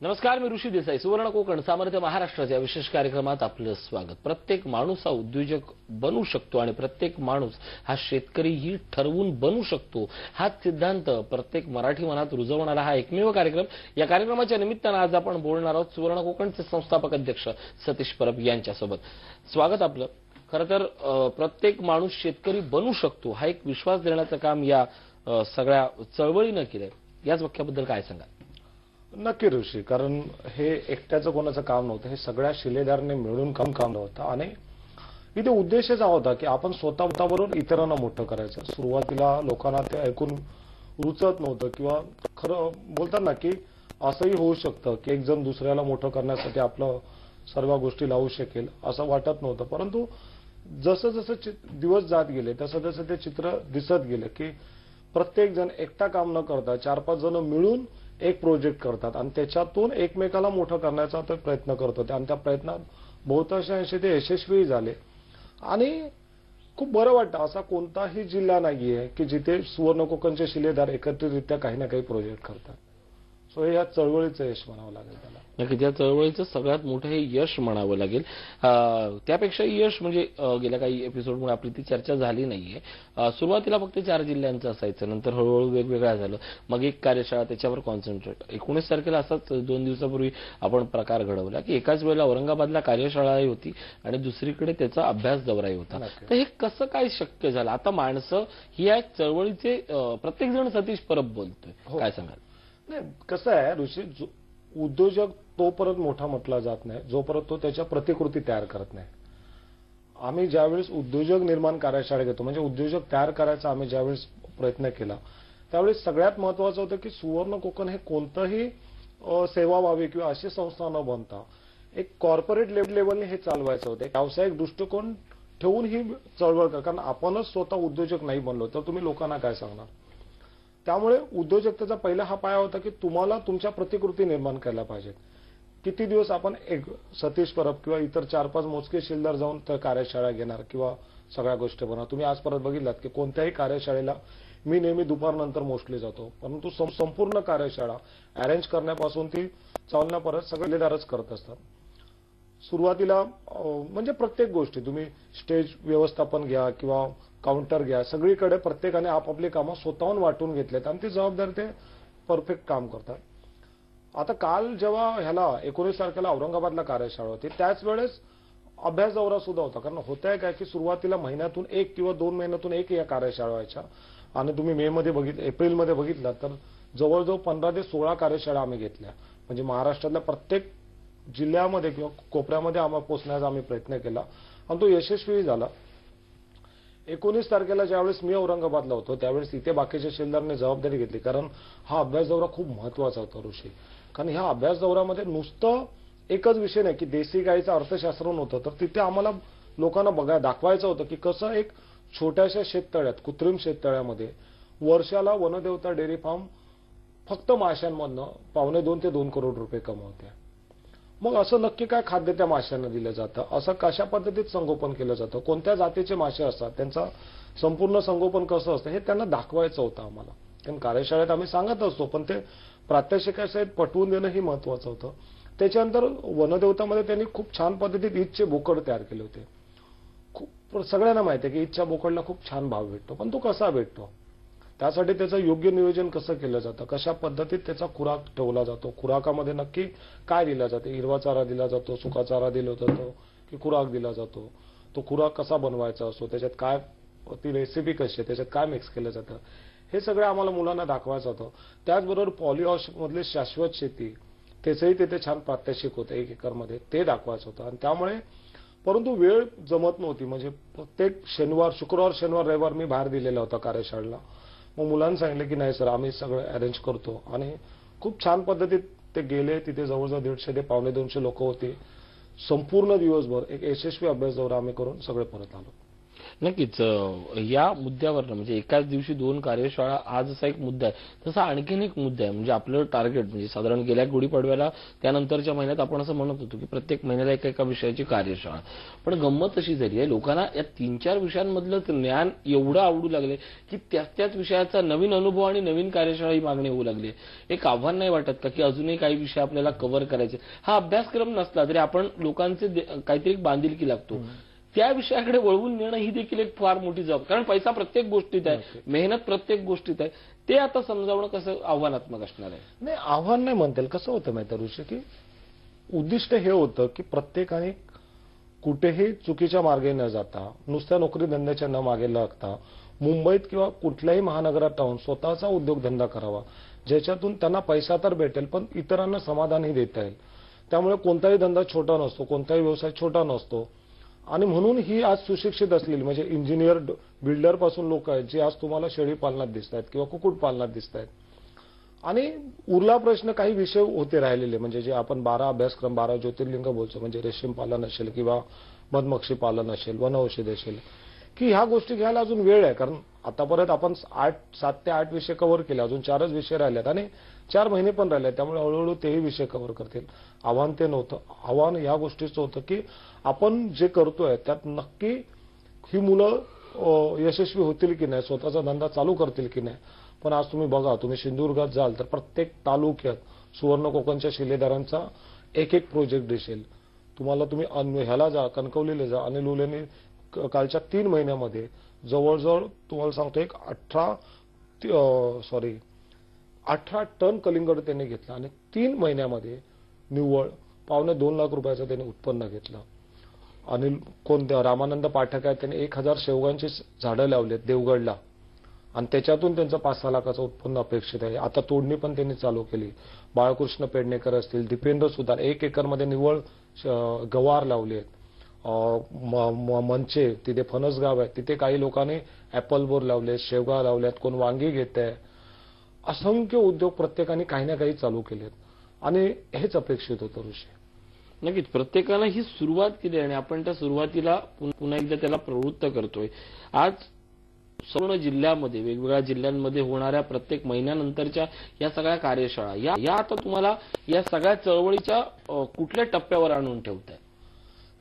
नमस्कार, मी ऋषी देसाई. सुवर्ण कोकण सामर्थ्य महाराष्ट्राच्या विशेष कार्यक्रमात आपलं स्वागत. प्रत्येक माणूस हा उद्योजक बनू शकतो आणि प्रत्येक माणूस हा शेतकरीही ठरवून बनू शकतो. हाच सिद्धांत प्रत्येक मराठी मनात रुजवणारा हा एकमेव कार्यक्रम. या कार्यक्रमाच्या निमित्तानं आज आपण बोलणार आहोत सुवर्ण कोकणचे संस्थापक अध्यक्ष सतीश परब यांच्यासोबत. स्वागत आपलं. खरं तर प्रत्येक माणूस शेतकरी बनू शकतो हा एक विश्वास देण्याचं काम या सगळ्या चळवळीनं केलंय. याच वाक्याबद्दल काय सांगा? नक्की ऋषी, कारण हे एकट्याचं कोणाचं काम नव्हतं, हे सगळ्या शिलेदारांनी मिळून काम नव्हतं. आणि इथे उद्देशच हा होता की आपण स्वतःबरोबर इतरांना मोठं करायचं. सुरुवातीला लोकांना ते ऐकून रुचत नव्हतं किंवा खरं बोलतात ना की असंही होऊ शकतं की एक जण दुसऱ्याला मोठं करण्यासाठी आपलं सर्व गोष्टी लावू शकेल असं वाटत नव्हतं. परंतु जसं जसं दिवस जात गेले तसं तसं ते चित्र दिसत गेलं की प्रत्येक जण एकटा काम न करता 4-5 जण मिळून एक प्रोजेक्ट करतात आणि त्याच्यातून एकमेकाला मोठं करण्याचा ते प्रयत्न करत होते. आणि त्या प्रयत्नात बहुतांशी अंशी ते यशस्वी झाले. आणि खूप बरं वाटतं, असा कोणताही जिल्हा नाहीये की जिथे सुवर्ण कोकणचे शिलेदार एकत्रितरित्या काही ना काही प्रोजेक्ट करतात. सो हे या चळवळीचं यश म्हणावं लागेल त्याला. नक्की त्या चळवळीचं सगळ्यात मोठं हे यश म्हणावं लागेल. त्यापेक्षाही यश म्हणजे गेल्या काही एपिसोडमुळे आपली ती चर्चा झाली नाहीये. सुरुवातीला फक्त 4 जिल्ह्यांचं असायचं, नंतर हळूहळू वेगवेगळं झालं. मग एक कार्यशाळा, त्याच्यावर कॉन्सन्ट्रेट. 19 तारखेला असाच 2 दिवसापूर्वी आपण प्रकार घडवला की एकाच वेळेला औरंगाबादला कार्यशाळाही होती आणि दुसरीकडे त्याचा अभ्यास दौराही होता. तर हे कसं काय शक्य झालं? आता माणसं ही या चळवळीचे प्रत्येक जण सतीश परब बोलतोय, काय सांगाल? नाही, कसं आहे ऋषी, उद्योजक तोपर्यंत मोठा म्हटला जात नाही जोपर्यंत तो त्याच्या प्रतिकृती तयार करत नाही. आम्ही ज्यावेळेस उद्योजक निर्माण कार्यशाळा घेतो, म्हणजे उद्योजक तयार करायचा आम्ही ज्यावेळेस प्रयत्न केला, त्यावेळेस सगळ्यात महत्वाचं होतं की सुवर्ण कोकण हे कोणतंही सेवा व्हावी किंवा अशी संस्था न बनता एक कॉर्पोरेट लेवलने हे चालवायचं होतं. व्यावसायिक दृष्टिकोन ठेवून ही चळवळ कर, कारण आपणच स्वतः उद्योजक नाही बनलो तर तुम्ही लोकांना काय सांगणार. त्यामुळे उद्योजकतेचा पहिला हा पाया होता की तुम्हाला तुमच्या प्रतिकृती निर्माण करायला पाहिजे. किती दिवस आपण एक सतीश परब किंवा इतर 4-5 मोजके शिलेदार जाऊन त्या कार्यशाळा घेणार किंवा सगळ्या गोष्टी बनवणार. तुम्ही आज परत बघितलात की कोणत्याही कार्यशाळेला मी नेहमी दुपारनंतर मोस्टली जातो, परंतु संपूर्ण कार्यशाळा अरेंज करण्यापासून ती चालण्यापर्यंत सगळे शिलेदारच करत असतात. सुरुवातीला म्हणजे प्रत्येक गोष्टी तुम्ही स्टेज व्यवस्थापन घ्या किंवा काउंटर घ्या, सगळीकडे प्रत्येकाने आपापली कामं स्वतःहून वाटून घेतलेत आणि ती जबाबदारी ते परफेक्ट काम करतात. आता काल जेव्हा ह्याला 19 तारखेला औरंगाबादला कार्यशाळा होती, त्याच वेळेस अभ्यास दौरा सुद्धा होता. कारण होतंय काय की सुरुवातीला महिन्यातून 1 किंवा 2 महिन्यातून एक या कार्यशाळा व्हायच्या आणि तुम्ही एप्रिलमध्ये बघितलं तर जवळजवळ 15 ते 16 कार्यशाळा आम्ही घेतल्या. म्हणजे महाराष्ट्रातल्या प्रत्येक जिल्ह्यामध्ये किंवा कोपऱ्यामध्ये आम्हाला पोहोचण्याचा आम्ही प्रयत्न केला आणि तो यशस्वी झाला. 19 तारखेला ज्यावेळेस मी औरंगाबादला होतो त्यावेळेस इथे बाकीच्या शिलेदारांनी जबाबदारी घेतली, कारण हा अभ्यास दौरा खूप महत्वाचा होता ऋषी. कारण ह्या अभ्यास दौऱ्यामध्ये नुसतं एकच विषय नाही की देशी गाईचं अर्थशास्त्र नव्हतं, तर तिथे आम्हाला लोकांना दाखवायचं होतं की कसं एक छोट्याशा शेततळ्यात, कृत्रिम शेततळ्यामध्ये वर्षाला वनदेवता डेअरी फार्म फक्त माशांमधनं $1.25 ते 2 करोड रुपये कमवते. मग असं नक्की काय खाद्य त्या माशांना दिलं जातं, असं कशा पद्धतीत संगोपन केलं जातं, कोणत्या जातीचे मासे असतात, त्यांचा संपूर्ण संगोपन कसं असतं हे त्यांना दाखवायचं होतं आम्हाला. कारण कार्यशाळेत आम्ही सांगत असतो, पण ते प्रात्यक्षिकासहित पटवून देणं ही महत्वाचं होतं. त्याच्यानंतर वनदेवतामध्ये त्यांनी खूप छान पद्धतीत ईदचे बोकड तयार केले होते. खूप सगळ्यांना माहिती आहे की ईदच्या बोकडला खूप छान भाव भेटतो, पण तो कसा भेटतो, त्यासाठी त्याचं योग्य नियोजन कसं केलं जातं, कशा पद्धतीत त्याचा खुराक ठेवला जातो, खुराकामध्ये नक्की काय दिला जाते, हिरवा चारा दिला जातो, सुका चारा दिला जातो की खुराक दिला जातो, तो खुराक कसा बनवायचा असतो, त्याच्यात काय ती रेसिपी कशी आहे, त्याच्यात काय मिक्स केलं जातं, हे सगळं आम्हाला मुलांना दाखवायचं होतं. त्याचबरोबर पॉलीहाऊस मधली शाश्वत शेती त्याचंही तिथे छान प्रात्यक्षिक होतं 1 एकरमध्ये, ते दाखवायचं होतं. आणि त्यामुळे परंतु वेळ जमत नव्हती. म्हणजे प्रत्येक शुक्रवार, शनिवार, रविवार मी बाहेर दिलेला होता कार्यशाळेला. मग मुलांनी सांगितलं की नाही सर, आम्ही सगळं अरेंज करतो. आणि खूप छान पद्धतीत ते गेले. तिथे जवळजवळ 150 ते 150 लोक होते. संपूर्ण दिवसभर एक यशस्वी अभ्यास दौरा आम्ही करून सगळे परत आलो. नक्कीच या मुद्द्यावर म्हणजे एकाच दिवशी 2 कार्यशाळा आज असा एक मुद्दा आहे, तसा आणखीन एक मुद्दा आहे. म्हणजे आपलं टार्गेट म्हणजे साधारण गेल्या गुढीपाडव्याला त्यानंतरच्या महिन्यात आपण असं म्हणत होतो की प्रत्येक महिन्याला एका विषयाची कार्यशाळा. पण गंमत अशी झाली आहे, लोकांना या 3-4 विषयांमधलं ज्ञान एवढं आवडू लागले की त्याच विषयाचा नवीन अनुभव आणि नवीन कार्यशाळा ही मागणी होऊ लागली. एक आव्हान नाही वाटत का की अजूनही काही विषय आपल्याला कव्हर करायचे? हा अभ्यासक्रम नसला तरी आपण लोकांचे काहीतरी बांधिलकी लागतो, त्या विषयाकडे वळवून नेणं ही देखील एक फार मोठी जबाबदारी. कारण पैसा प्रत्येक गोष्टीत आहे, मेहनत प्रत्येक गोष्टीत आहे. ते आता समजावणं कसं आव्हानात्मक असणार आहे? नाही, आव्हान नाही म्हणता येईल. कसं होतं माहिती ऋषी, की उद्दिष्ट हे होतं की प्रत्येकाने कुठेही चुकीच्या मार्गे न जाता, नुसत्या नोकरी धंद्याच्या न मागे लागता, मुंबईत किंवा कुठल्याही महानगरात राहून स्वतःचा उद्योगधंदा करावा, ज्याच्यातून त्यांना पैसा तर भेटेल पण इतरांना समाधानही देता येईल. त्यामुळे कोणताही धंदा छोटा नसतो, कोणताही व्यवसाय छोटा नसतो. आणि म्हणून ही आज सुशिक्षित असलेली म्हणजे इंजिनियर, बिल्डर पासून लोक आहेत जे आज तुम्हाला शेळी पालनात दिसत आहेत किंवा कुक्कुट पालनात दिसत आहेत. आणि उरला प्रश्न काही विषय होते राहिलेले, म्हणजे जे आपण 12 अभ्यासक्रम, 12 ज्योतिर्लिंग बोलतो, म्हणजे रेशीम पालन असेल किंवा मधमक्षी पालन असेल, वनौषधी असेल, की ह्या गोष्टी घ्यायला अजून वेळ आहे. कारण आतापर्यंत आपण 7 ते 8 विषय कव्हर केले, अजून 4च विषय राहिलेत आणि 4 महिने पण राहिले. त्यामुळे हळूहळू तेही विषय कव्हर करतील. आव्हान ते नव्हतं. आव्हान या गोष्टीचं होतं की आपण जे करतोय त्यात नक्की ही मुलं यशस्वी होतील की नाही, स्वतःचा धंदा चालू करतील की नाही. पण आज तुम्ही बघा, तुम्ही सिंधुदुर्गात जाल तर प्रत्येक तालुक्यात सुवर्ण कोकणच्या शिलेदारांचा एक प्रोजेक्ट दिसेल तुम्हाला. तुम्ही ह्याला जा, कणकवलीला जा, अनिल उलेंनी कालच्या 3 महिन्यामध्ये जवळजवळ तुम्हाला सांगतो एक 18 टन कलिंगड त्यांनी घेतलं आणि 3 महिन्यामध्ये निव्वळ $2.25 लाख रुपयाचं त्यांनी उत्पन्न घेतलं. अनिल रामानंद पाठक आहे, त्यांनी 1000 शेवगांची झाडं लावलेत देवगडला आणि त्याच्यातून त्यांचं 5-6 लाखाचं उत्पन्न अपेक्षित आहे. आता तोडणी पण त्यांनी चालू केली. बाळकृष्ण पेडणेकर असतील, दीपेंद्र सुतार 1 एकरमध्ये निव्वळ गवार लावले. मंचे तिथे फणसगाव आहे, तिथे काही लोकांनी ऍपल बोर लावले, शेवगा लावल्यात, कोण वांगी घेत आहे. असंख्य उद्योग प्रत्येकाने काही ना काही चालू केलेत आणि हेच अपेक्षित होतं ऋषी. नक्कीच प्रत्येकानं ही सुरुवात केली आणि आपण त्या सुरुवातीला पुन्हा एकदा त्याला प्रवृत्त करतोय. आज संपूर्ण जिल्ह्यामध्ये, वेगवेगळ्या जिल्ह्यांमध्ये होणाऱ्या प्रत्येक महिन्यानंतरच्या या सगळ्या कार्यशाळा या आता तुम्हाला या सगळ्या चळवळीच्या कुठल्या टप्प्यावर आणून ठेवताय?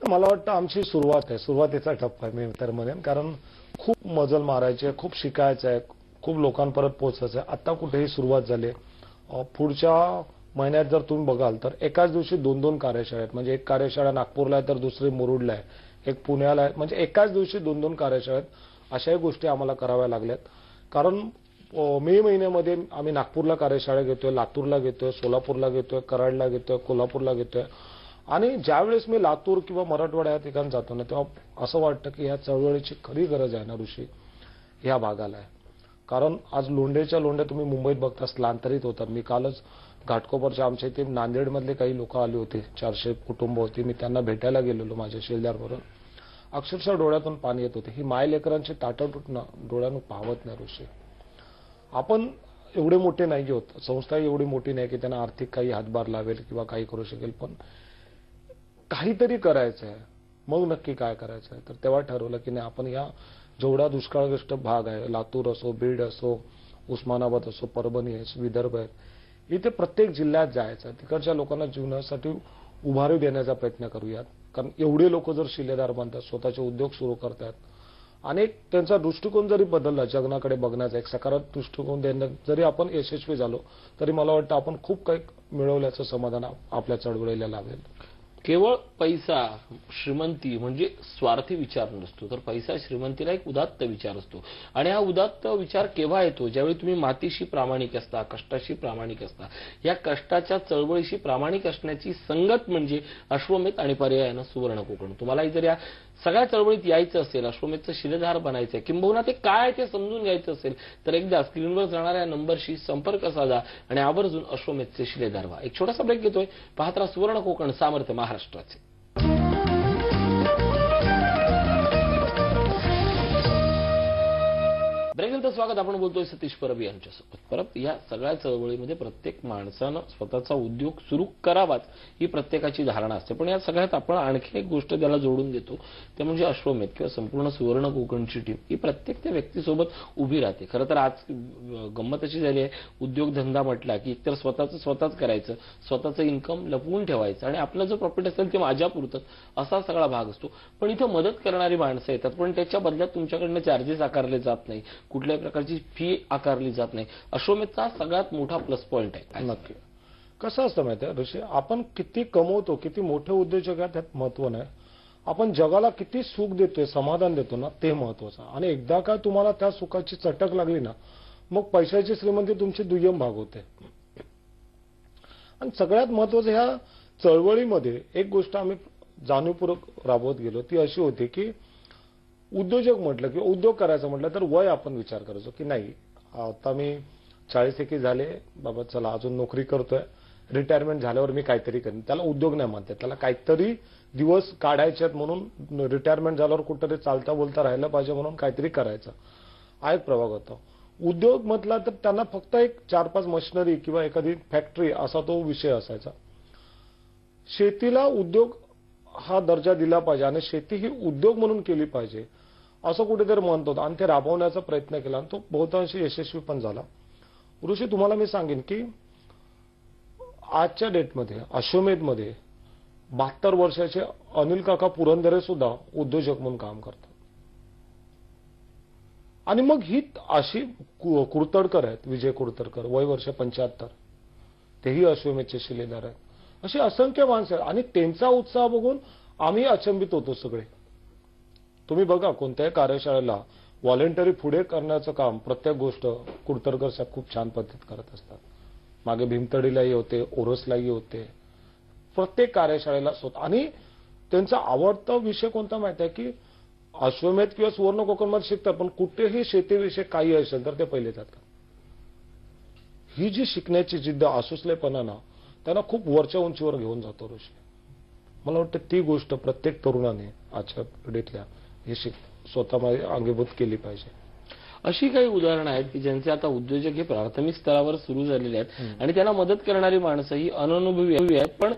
मला वाटतं आमची सुरुवात आहे, सुरुवातीचा टप्पा आहे मी तर म्हणेन. कारण खूप मजल मारायची आहे, खूप शिकायचं आहे, खूप लोकांपर्यंत पोहोचायचं आहे. आता कुठेही सुरुवात झाली. पुढच्या महिन्यात जर तुम्ही बघाल तर एकाच दिवशी 2-2 कार्यशाळा आहेत. म्हणजे एक कार्यशाळा नागपूरला आहे तर दुसरी मुरुडला आहे, एक पुण्याला आहे. म्हणजे एकाच दिवशी 2-2 कार्यशाळा आहेत. अशाही गोष्टी आम्हाला कराव्या लागल्यात. कारण मे महिन्यामध्ये आम्ही नागपूरला कार्यशाळा घेतोय, लातूरला घेतोय, सोलापूरला घेतोय, कराडला घेतोय, कोल्हापूरला घेतोय. आणि ज्यावेळेस मी लातूर किंवा मराठवाडा या ठिकाणी जातो ना, तेव्हा असं वाटतं की ह्या चळवळीची खरी गरज आहे ना ऋषी, ह्या भागाला आहे. कारण आज लोंढेच्या लोंढ्या तुम्ही मुंबईत बघता स्थलांतरित होतात. मी कालच घाटकोपरच्या आमच्या इथे नांदेडमधले काही लोक आले होते, 400 कुटुंब होती. मी त्यांना भेटायला गेलेलो माझ्या शेलदारवरून. अक्षरशः डोळ्यातून पाणी येत होते. ही मायलेकरांची ताटतूट डोळ्यानं पाहत नाही ऋषी. आपण एवढे मोठे नाही होत, संस्था एवढी मोठी नाही की त्यांना आर्थिक काही हातभार लावेल किंवा काही करू शकेल. पण काहीतरी करायचं आहे. मग नक्की काय करायचं आहे तर तेव्हा ठरवलं की नाही, आपण या जेवढा दुष्काळग्रस्त भाग आहे, लातूर असो, बीड असो, उस्मानाबाद असो, परभणी असो, विदर्भ आहे, इथे प्रत्येक जिल्ह्यात जायचं. तिकडच्या लोकांना जीवनासाठी उभारी देण्याचा प्रयत्न करूयात. कारण एवढे लोक जर शिलेदार बनतात, स्वतःचे उद्योग सुरू करतात आणि त्यांचा दृष्टिकोन जरी बदलला, जगनाकडे बघण्याचा एक सकारात्मक दृष्टिकोन देण्यात जरी आपण यशस्वी झालो, तरी मला वाटतं आपण खूप काही मिळवल्याचं समाधान आपल्या चळवळीला लावेल. केवळ पैसा, श्रीमंती म्हणजे स्वार्थी विचार नसतो, तर पैसा श्रीमंतीला एक उदात्त विचार असतो. आणि हा उदात्त विचार केव्हा येतो? ज्यावेळी तुम्ही मातीशी प्रामाणिक असता, कष्टाशी प्रामाणिक असता. या कष्टाच्या चळवळीशी प्रामाणिक असण्याची संगत म्हणजे अश्वमेध आणि पर्यायानं सुवर्ण कोकण. तुम्हालाही जर या सगळ्या चळवळीत यायचं असेल, अश्वमेधचं शिलेधार बनायचं आहे, किंबहुना ते काय ते समजून घ्यायचं असेल, तर एकदा स्क्रीनवर जाणाऱ्या नंबरशी संपर्क साधा आणि आवर्जून अश्वमेधचे शिलेधार व्हा. एक छोटासा ब्रेक घेतोय. पाहत राहा सुवर्ण कोकण, सामर्थ्य महाराष्ट्राचे. ब्रेक नंतर स्वागत. आपण बोलतोय सतीश परब यांच्यासोबत. परब, या सगळ्या चळवळीमध्ये प्रत्येक माणसानं स्वतःचा उद्योग सुरू करावाच ही प्रत्येकाची धारणा असते, पण या सगळ्यात आपण आणखी एक गोष्ट त्याला जोडून देतो, ते म्हणजे अश्वमेध किंवा संपूर्ण सुवर्ण कोकणची टीम ही प्रत्येक त्या व्यक्तीसोबत उभी राहते. खरं तर आज गंमत अशी झाली आहे, उद्योगधंदा म्हटला की एकतर स्वतःच करायचं, स्वतःचं इन्कम लपवून ठेवायचं आणि आपलं जो प्रॉफिट असेल ते माझ्यापुरतं असा सगळा भाग असतो. पण इथं मदत करणारी माणसं येतात, पण त्याच्या बदल्यात तुमच्याकडनं चार्जेस आकारले जात नाही, कुठल्याही प्रकारची फी आकारली जात नाही. अश्वमेधचा सगळ्यात मोठा प्लस पॉइंट आहे. नक्की. कसं असतं माहिती आहे ऋषी, आपण किती कमवतो, किती मोठे उद्योजक आहेत त्यात महत्व नाही, आपण जगाला किती सुख देतोय, समाधान देतो ना, ते महत्वाचं. आणि एकदा का तुम्हाला त्या सुखाची चटक लागली ना, मग पैशाची श्रीमंती तुमची दुय्यम भाग होते. आणि सगळ्यात महत्वाचं ह्या चळवळीमध्ये एक गोष्ट आम्ही जाणीवपूर्वक राबवत गेलो, ती अशी होती की उद्योजक म्हटलं किंवा उद्योग करायचं म्हटलं तर वय आपण विचार करायचो की नाही, आता मी 40 झाले बाबा, चला अजून नोकरी करतोय, रिटायरमेंट झाल्यावर मी काहीतरी करेन. त्याला उद्योग नाही म्हणतात, त्याला काहीतरी दिवस काढायचे म्हणून रिटायरमेंट झाल्यावर कुठेतरी चालता बोलता राहिलं पाहिजे म्हणून काहीतरी करायचं हा एक प्रभाग होता. उद्योग म्हटला तर त्यांना फक्त एक 4-5 मशिनरी किंवा एखादी फॅक्टरी असा तो विषय असायचा. शेतीला उद्योग हा दर्जा दिला पाहिजे आणि शेती ही उद्योग म्हणून केली पाहिजे असं कुठेतरी म्हणत होतं आणि ते राबवण्याचा प्रयत्न केला आणि तो बहुतांशी यशस्वी पण झाला. ऋषी, तुम्हाला मी सांगेन की आजच्या डेटमध्ये अश्वमेधमध्ये 72 वर्षाचे अनिल काका पुरंदरे सुद्धा उद्योजक म्हणून काम करतात. आणि मग ही अशी कुरतडकर आहेत, विजय कुरतडकर, वय वर्ष 75, तेही अश्वमेधचे शिलेदार आहेत. अशी असंख्य माणसं आहेत आणि त्यांचा उत्साह बघून आम्ही अचंबित होतो सगळे. तुम्ही बघा, कोणत्याही कार्यशाळेला व्हॉलेंटरी पुढे करण्याचं काम प्रत्येक गोष्ट कुरतडकर साहेब खूप छान पद्धतीत करत असतात. मागे भीमतडीलाही होते, ओरसलाही होते, प्रत्येक कार्यशाळेला स्वतः. आणि त्यांचा आवडता विषय कोणता माहिती आहे की अश्वमेध किंवा सुवर्ण कोकणमध्ये शिकतात, पण कुठेही शेतीविषयी काही असेल तर ते पहिले जातात. ही जी शिकण्याची जिद्द, आसुसलेपणा ना, त्यांना खूप वरच्या उंचीवर घेऊन जातो ऋषी. मला वाटतं ती गोष्ट प्रत्येक तरुणाने आजच्या पिढीतल्या हे स्वतः अंगीभूत केली पाहिजे. अशी काही उदाहरणं आहेत की ज्यांचे आता उद्योजक हे प्राथमिक स्तरावर सुरू झालेले आहेत आणि त्यांना मदत करणारी माणसं ही अननुभवी आहेत, पण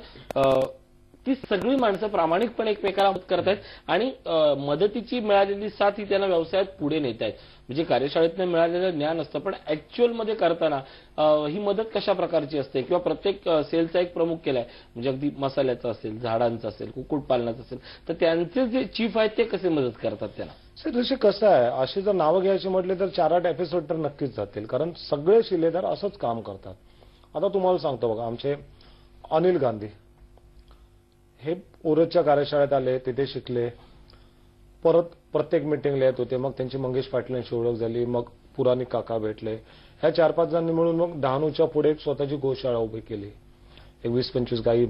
ती सगळी माणसं प्रामाणिकपणे एकमेकाला मदत करतायत आणि मदतीची मिळालेली साथ ही त्यांना व्यवसायात पुढे नेत आहेत. म्हणजे कार्यशाळेतनं मिळालेलं ज्ञान असतं, पण ऍक्च्युअल मध्ये करताना ही मदत कशा प्रकारची असते किंवा प्रत्येक सेलचा एक प्रमुख केलाय, म्हणजे अगदी मसाल्याचा असेल, झाडांचा असेल, कुक्कुटपालनाचा असेल, तर त्यांचे जे चीफ आहेत ते कसे मदत करतात त्यांना? सर ऋषी, कसं आहे, अशी जर नावं घ्यायची म्हटले तर 4-8 एपिसोड तर नक्कीच जातील, कारण सगळे शिलेदार असंच काम करतात. आता तुम्हाला सांगतो बघा, आमचे अनिल गांधी हे ओरसच्या कार्यशाळेत आले, तिथे शिकले, परत प्रत्येक मिटिंगला येत होते, मग त्यांची मंगेश पाटलांशी ओळख झाली, मग पुराणिक काका भेटले. ह्या 4-5 जणांनी मिळून मग डहाणूच्या पुढे एक स्वतःची गोशाळा उभी केली. एक 20-25 गायी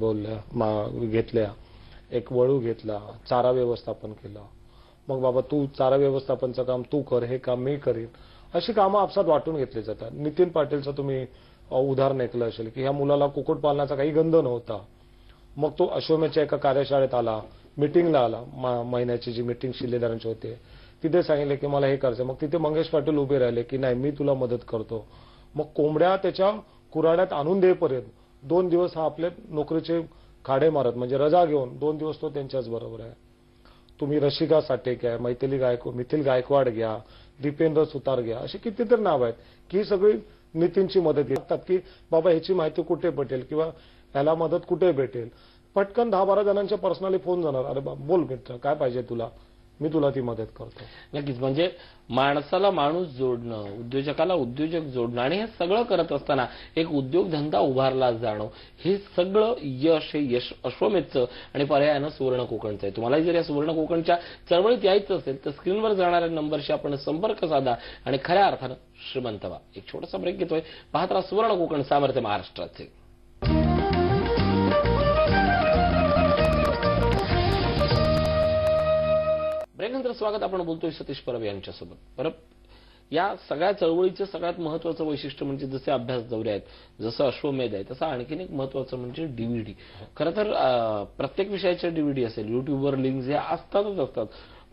घेतल्या, एक वळू घेतला, चारा व्यवस्थापन केलं. मग बाबा तू चारा व्यवस्थापनचं काम तू कर, हे काम मी करीन, अशी कामं आपसात वाटून घेतली जातात. नितीन पाटीलचं तुम्ही उदाहरण ऐकलं असेल की ह्या मुलाला कुक्कुटपालनाचा काही गंध नव्हता, मग तो अश्वमेधच्या एका कार्यशाळेत आला, मिटिंगला आला, महिन्याची जी मिटिंग शिलेदारांची होते तिथे सांगितले की मला हे करायचं. मग तिथे मंगेश पाटील उभे राहिले की नाही, मी तुला मदत करतो. मग कोंबड्या त्याच्या कुराड्यात आणून देईपर्यंत 2 दिवस हा आपले नोकरीचे खाडे मारत, म्हणजे रजा घेऊन 2 दिवस तो त्यांच्याच बरोबर आहे. तुम्ही रशिका साठे घ्या, मिथिल गायकवाड घ्या, दीपेंद्र सुतार घ्या, अशी कितीतरी नाव आहेत की सगळी नितीनची मदत घेतात की बाबा ह्याची माहिती कुठे भेटेल किंवा ह्याला मदत कुठे भेटेल. पटकन 10-12 जणांच्या पर्सनली फोन जाणार, अरे बोल मित्र, काय पाहिजे तुला, मी तुला ती मदत करतो. नक्कीच. म्हणजे माणसाला माणूस जोडणं, उद्योजकाला उद्योजक जोडणं आणि हे सगळं करत असताना एक उद्योगधंदा उभारला जाणं, हे सगळं यश अश्वमेधचं आणि पर्यायानं सुवर्ण कोकणचं आहे. तुम्हालाही जर या सुवर्ण कोकणच्या चळवळीत यायचं असेल तर स्क्रीनवर जाणाऱ्या नंबरशी आपण संपर्क साधा आणि खऱ्या अर्थानं श्रीमंत व्हा. एक छोटासा ब्रेक घेतोय. पाहत राहा सुवर्ण कोकण, सामर्थ्य महाराष्ट्राचे. ब्रेकनंतर स्वागत. आपण बोलतोय सतीश परब यांच्यासोबत. परब, या सगळ्या चळवळीचं सगळ्यात महत्वाचं वैशिष्ट्य म्हणजे जसे अभ्यास दौरे आहेत, जसं अश्वमेध आहे, तसं आणखीन एक महत्वाचं म्हणजे डीव्हीडी. खरं तर प्रत्येक विषयाच्या डीव्हीडी असेल, युट्यूबवर लिंक्स या असतातच असतात,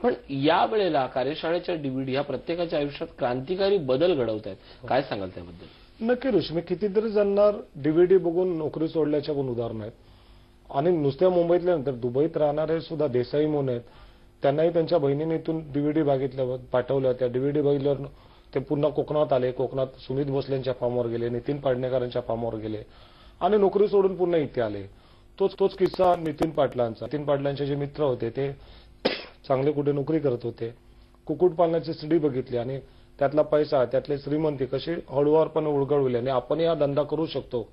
पण या वेळेला कार्यशाळेच्या डीव्हीडी ह्या प्रत्येकाच्या आयुष्यात क्रांतिकारी बदल घडवत आहेत. काय सांगाल त्याबद्दल? नक्की ऋषी, मी कितीतरी जणांना डीव्हीडी बघून नोकरी सोडल्याच्या पण उदाहरण आहेत. आणि नुसत्या मुंबईतल्या नंतर दुबईत राहणारे सुद्धा देसाई म्हणून आहेत, त्यांनाही त्यांच्या बहिणीने इथून डीव्हीडी बघितल्यावर पाठवल्या. त्या डीव्हीडी बघितल्यावर ते पुन्हा कोकणात आले. कोकणात सुमित भोसलेंच्या फार्मवर गेले, नितीन पाडणेकरांच्या फार्मवर गेले आणि नोकरी सोडून पुन्हा इथे आले. तोच किस्सा नितीन पाटलांचा. नितीन पाटलांचे जे मित्र होते ते चांगले कुठे नोकरी करत होते. कुक्कुटपालनाची स्टडी बघितली आणि त्यातला पैसा, त्यातले श्रीमंती कशी हळूवारपणे उलगडवली आणि आपण हा धंदा करू शकतो,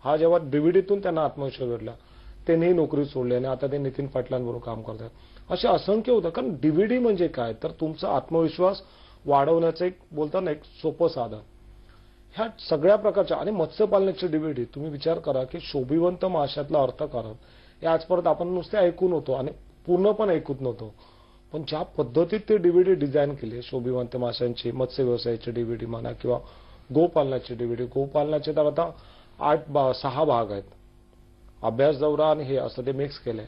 हा जेव्हा डीव्हीडीतून त्यांना आत्मविश्वास भेटला, त्यांनी नोकरी सोडली आणि आता ते नितीन पाटलांबरोबर काम करतात. असे असंख्य होतं. कारण डीव्हीडी म्हणजे काय तर तुमचा आत्मविश्वास वाढवण्याचं एक बोलतात ना एक सोपं साधन. ह्या सगळ्या प्रकारच्या आणि मत्स्यपालनाची डीव्हीडी तुम्ही विचार करा की शोभिवंत माशातला अर्थकारण हे आजपर्यंत आपण नुसते ऐकून होतो आणि पूर्ण पण ऐकून नव्हतो. पण ज्या पद्धतीत ते डीव्हीडी डिझाईन केली, शोभिवंत माशांची, मत्स्य व्यवसायाची डीव्हीडी म्हणा किंवा गोपालनाची डीव्हीडी. गोपालनाचे तर आता 6 भाग आहेत. अभ्यास दौरा आणि हे असं ते मिक्स केलंय.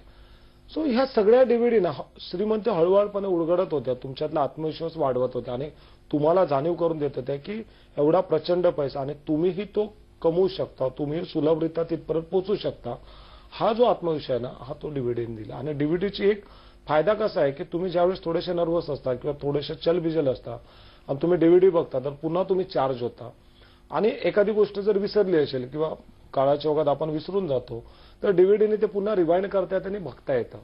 सो ह्या सगळ्या डीव्हीडी ना श्रीमंत हळूहळूपणे उलगडत होत्या, तुमच्यातला आत्मविश्वास वाढवत होत्या आणि तुम्हाला जाणीव करून देत होत्या की एवढा प्रचंड पैसा आणि तुम्हीही तो कमवू शकता, तुम्ही सुलभरित्या तिथपर्यंत पोहोचू शकता. हा जो आत्मविश्वास आहे ना, हा तो डीव्हीडीने दिला. आणि डीव्हीडीची एक फायदा कसा आहे की तुम्ही ज्यावेळेस थोडेसे नर्वस असता किंवा थोडेसे चलबिजल असता आणि तुम्ही डीव्हीडी बघता तर पुन्हा तुम्ही चार्ज होता. आणि एखादी गोष्ट जर विसरली असेल किंवा काळाच्या ओघात आपण विसरून जातो तर डीव्हीडीने ते पुन्हा रिवाइंड करता येतं आणि बघता येतं.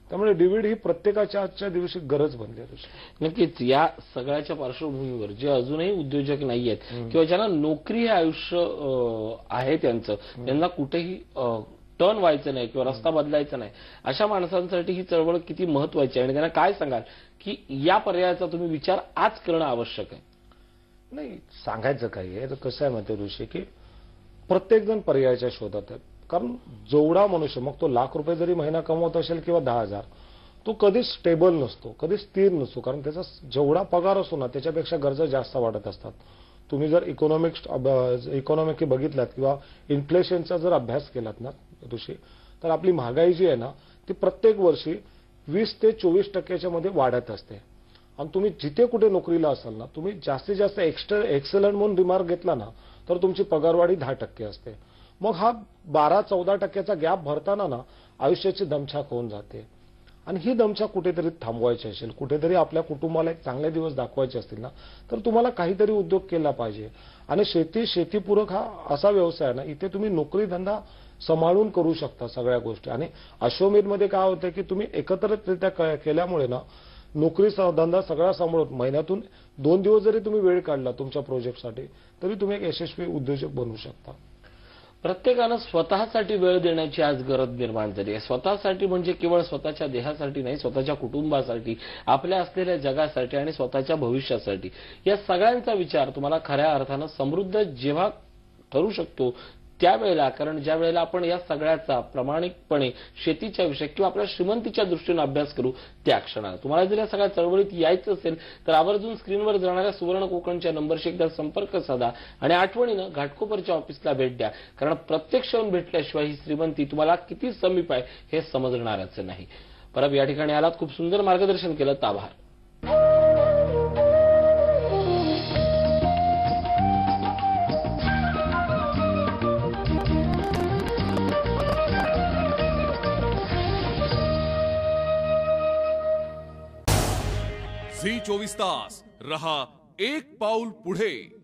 त्यामुळे डीव्हीडी ही प्रत्येकाच्या आजच्या दिवशी गरज बनली आहे. नक्कीच या सगळ्याच्या पार्श्वभूमीवर जे अजूनही उद्योजक नाही आहेत किंवा ज्यांना नोकरी हे आयुष्य आहे त्यांना कुठेही टर्न व्हायचं नाही किंवा रस्ता बदलायचा नाही, अशा माणसांसाठी ही चळवळ किती महत्वाची आहे आणि त्यांना काय सांगाल की या पर्यायाचा तुम्ही विचार आज करणं आवश्यक आहे? नाही, सांगायचं काही आहे तर कसं आहे माहिती ऋषी की प्रत्येकजण पर्यायाच्या शोधात आहे. कारण जेवढा मनुष्य, मग तो ₹1,00,000 जरी महिना कमवत असेल किंवा 10,000, तो कधीच स्टेबल नसतो, कधीच स्थिर नसतो. कारण त्याचा जेवढा पगार असतो ना त्याच्यापेक्षा गरजा जास्त वाढत असतात. तुम्ही जर इकॉनॉमिक बघितलात किंवा इन्फ्लेशनचा जर अभ्यास केलात ना ऋषी, तर आपली महागाई जी आहे ना ती प्रत्येक वर्षी 20 ते 24% मध्ये वाढत असते. आणि तुम्ही जिथे कुठे नोकरीला असाल ना, तुम्ही जास्तीत जास्त एक्सलंट म्हणून रिमार्क घेतला ना तर तुमची पगारवाढी 10% असते. मग हा 12-14% गॅप भरताना ना आयुष्याची दमछाक होऊन जाते. आणि ही दमछाक कुठेतरी थांबवायची असेल, कुठेतरी आपल्या कुटुंबाला एक चांगले दिवस दाखवायचे असतील ना, तर तुम्हाला काहीतरी उद्योग केला पाहिजे. आणि शेतीपूरक हा असा व्यवसाय आहे ना, इथे तुम्ही नोकरी धंदा सांभाळून करू शकता सगळ्या गोष्टी. आणि अश्वमेधमध्ये काय होतं की तुम्ही एकत्रितरित्या केल्यामुळे ना नोकरी धंदा सगळा सांभाळून महिन्यातून 2 दिवस जरी तुम्ही वेळ काढला तुमच्या प्रोजेक्टसाठी तरी तुम्ही एक यशस्वी उद्योजक बनू शकता. प्रत्येकानं स्वतःसाठी वेळ देण्याची आज गरज निर्माण झाली आहे. स्वतःसाठी म्हणजे केवळ स्वतःच्या देहासाठी नाही, स्वतःच्या कुटुंबासाठी, आपल्या असलेल्या जगासाठी आणि स्वतःच्या भविष्यासाठी. या सगळ्यांचा विचार तुम्हाला खऱ्या अर्थानं समृद्ध जेव्हा ठरू शकतो त्यावेळेला, कारण ज्या वेळेला आपण या सगळ्याचा प्रामाणिकपणे शेतीच्या विषयी किंवा आपल्या श्रीमंतीच्या दृष्टीने अभ्यास करू त्या क्षणाला. तुम्हाला जर या सगळ्या चळवळीत यायचं असेल तर आवर्जून स्क्रीनवर जाणाऱ्या सुवर्ण कोकणच्या नंबरशी एकदा संपर्क साधा आणि आठवणीनं घाटकोपरच्या ऑफिसला भेट द्या. कारण प्रत्यक्ष येऊन भेटल्याशिवाय ही श्रीमंती तुम्हाला किती समीप आहे हे समजणारच नाही. परत या ठिकाणी आलात, खूप सुंदर मार्गदर्शन केलं, आभार. झी 24 तास रहा एक पाऊल पुढे.